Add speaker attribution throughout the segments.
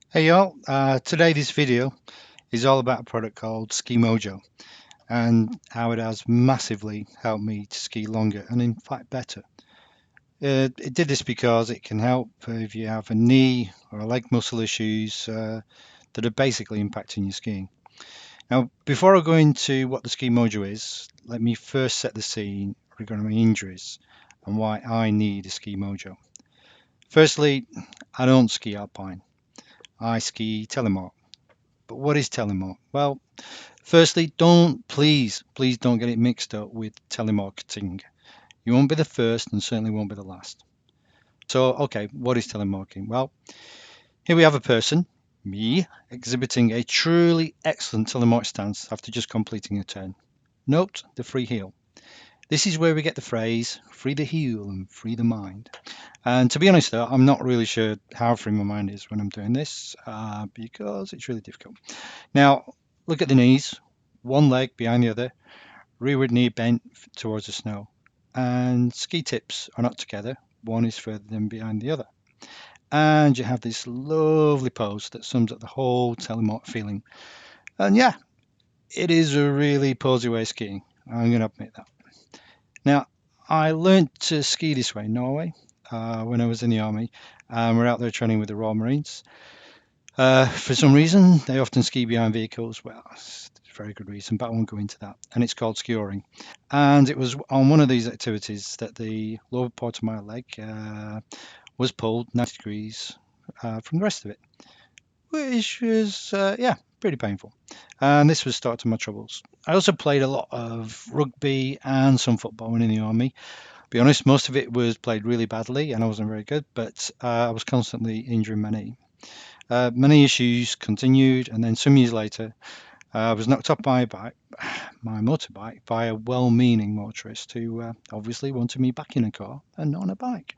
Speaker 1: Hey y'all, today this video is all about a product called Ski Mojo and how it has massively helped me to ski longer and in fact better. It did this because it can help if you have a knee or a leg muscle issues that are basically impacting your skiing. Now, before I go into what the Ski Mojo is, let me first set the scene regarding my injuries and why I need a Ski Mojo. Firstly, I don't ski alpine, I ski Telemark. But what is Telemark? Well, firstly, please don't get it mixed up with telemarketing. You won't be the first and certainly won't be the last. So, okay, what is telemarketing? Well, here we have a person, me, exhibiting a truly excellent telemark stance after just completing a turn. Note the free heel. This is where we get the phrase free the heel and free the mind. And to be honest, though, I'm not really sure how free my mind is when I'm doing this because it's really difficult. Now, look at the knees, one leg behind the other, rearward knee bent towards the snow, and ski tips are not together. One is further than behind the other. And you have this lovely pose that sums up the whole telemark feeling. And yeah, it is a really posy way of skiing. I'm going to admit that. Now, I learned to ski this way in Norway when I was in the army. We're out there training with the Royal Marines. For some reason, they often ski behind vehicles. Well, it's a very good reason, but I won't go into that. And it's called skioring. And it was on one of these activities that the lower part of my leg was pulled 90 degrees from the rest of it, which was, yeah, pretty painful. And this was the start of my troubles. I also played a lot of rugby and some football when in the army. To be honest, most of it was played really badly and I wasn't very good, but I was constantly injuring my knee. Many issues continued, and then some years later, I was knocked off my motorbike, by a well-meaning motorist who obviously wanted me back in a car and not on a bike.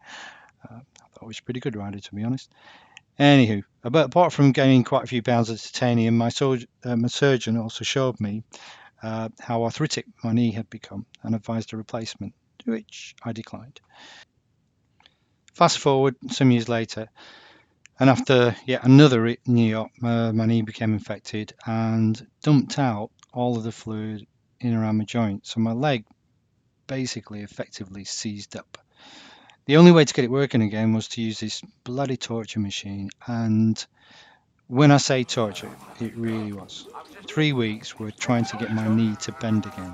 Speaker 1: I thought it was a pretty good rider, to be honest. Anywho, but apart from gaining quite a few pounds of titanium, my surgeon also showed me how arthritic my knee had become and advised a replacement, which I declined. Fast forward some years later, and after yet another knee op, my knee became infected and dumped out all of the fluid in around my joint. So my leg basically effectively seized up. The only way to get it working again was to use this bloody torture machine. And when I say torture, it really was. 3 weeks were trying to get my knee to bend again.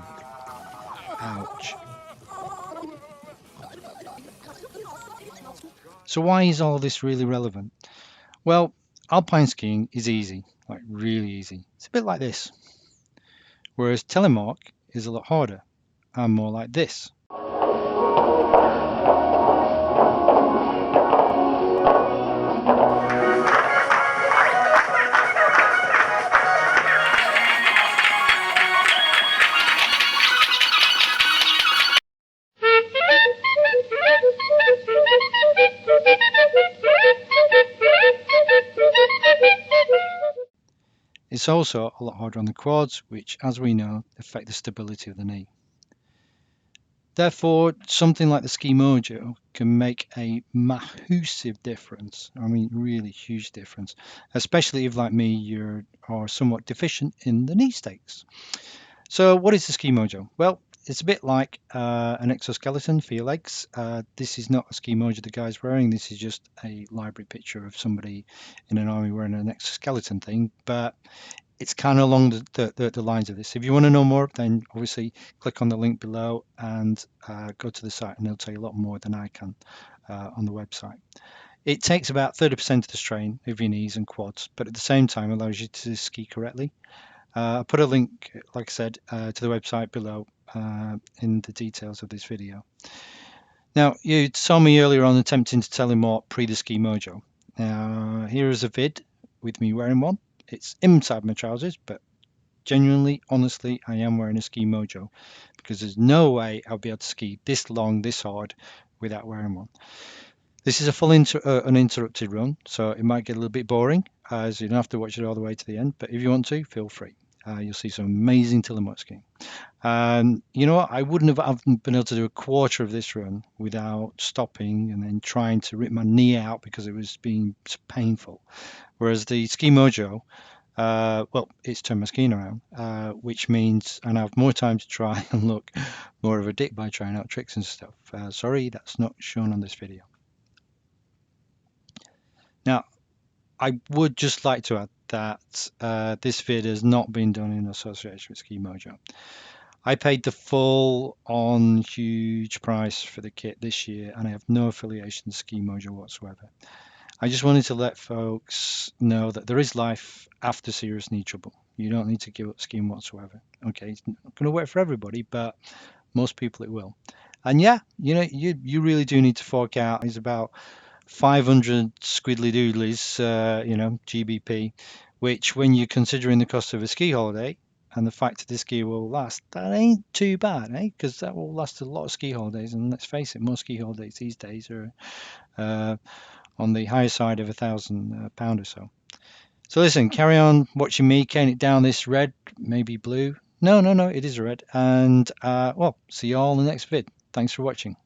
Speaker 1: Ouch. So why is all this really relevant? Well, alpine skiing is easy, like really easy. It's a bit like this. Whereas telemark is a lot harder and more like this. It's also a lot harder on the quads, which, as we know, affect the stability of the knee. Therefore, something like the Ski Mojo can make a massive difference. I mean, really huge difference, especially if, like me, you are somewhat deficient in the knee stakes. So, what is the Ski Mojo? Well, it's a bit like an exoskeleton for your legs. This is not a Ski Mojo the guy's wearing. This is just a library picture of somebody in an army wearing an exoskeleton thing. But it's kind of along the lines of this. If you want to know more, then obviously click on the link below and go to the site, and it'll tell you a lot more than I can on the website. It takes about 30% of the strain of your knees and quads, but at the same time allows you to ski correctly. I'll put a link, like I said, to the website below in the details of this video. Now, you saw me earlier on attempting to tell him more pre the Ski Mojo. Now, here is a vid with me wearing one. It's inside my trousers, but genuinely, honestly, I am wearing a Ski Mojo because there's no way I'll be able to ski this long, this hard without wearing one. This is a full uninterrupted run, so it might get a little bit boring as you don't have to watch it all the way to the end, but if you want to, feel free. You'll see some amazing Telemark skiing. You know what? I wouldn't have been able to do a quarter of this run without stopping and then trying to rip my knee out because it was being painful. Whereas the Ski Mojo, well, it's turned my skiing around, which means and I have more time to try and look more of a dick by trying out tricks and stuff. Sorry, that's not shown on this video. Now, I would just like to add that this vid has not been done in association with Ski Mojo. I paid the full on huge price for the kit this year and I have no affiliation to Ski Mojo whatsoever. I just wanted to let folks know that there is life after serious knee trouble. You don't need to give up skiing whatsoever. Okay, it's not going to work for everybody, but most people it will. And yeah, you really do need to fork out. It's about 500 squiddly doodlies, GBP, which when you're considering the cost of a ski holiday and the fact that this ski will last, that ain't too bad, eh? Because that will last a lot of ski holidays. And let's face it, most ski holidays these days are on the higher side of £1,000 or so. So listen, carry on watching me cane it down this red, maybe blue. No, it is a red. And well, see you all in the next vid. Thanks for watching.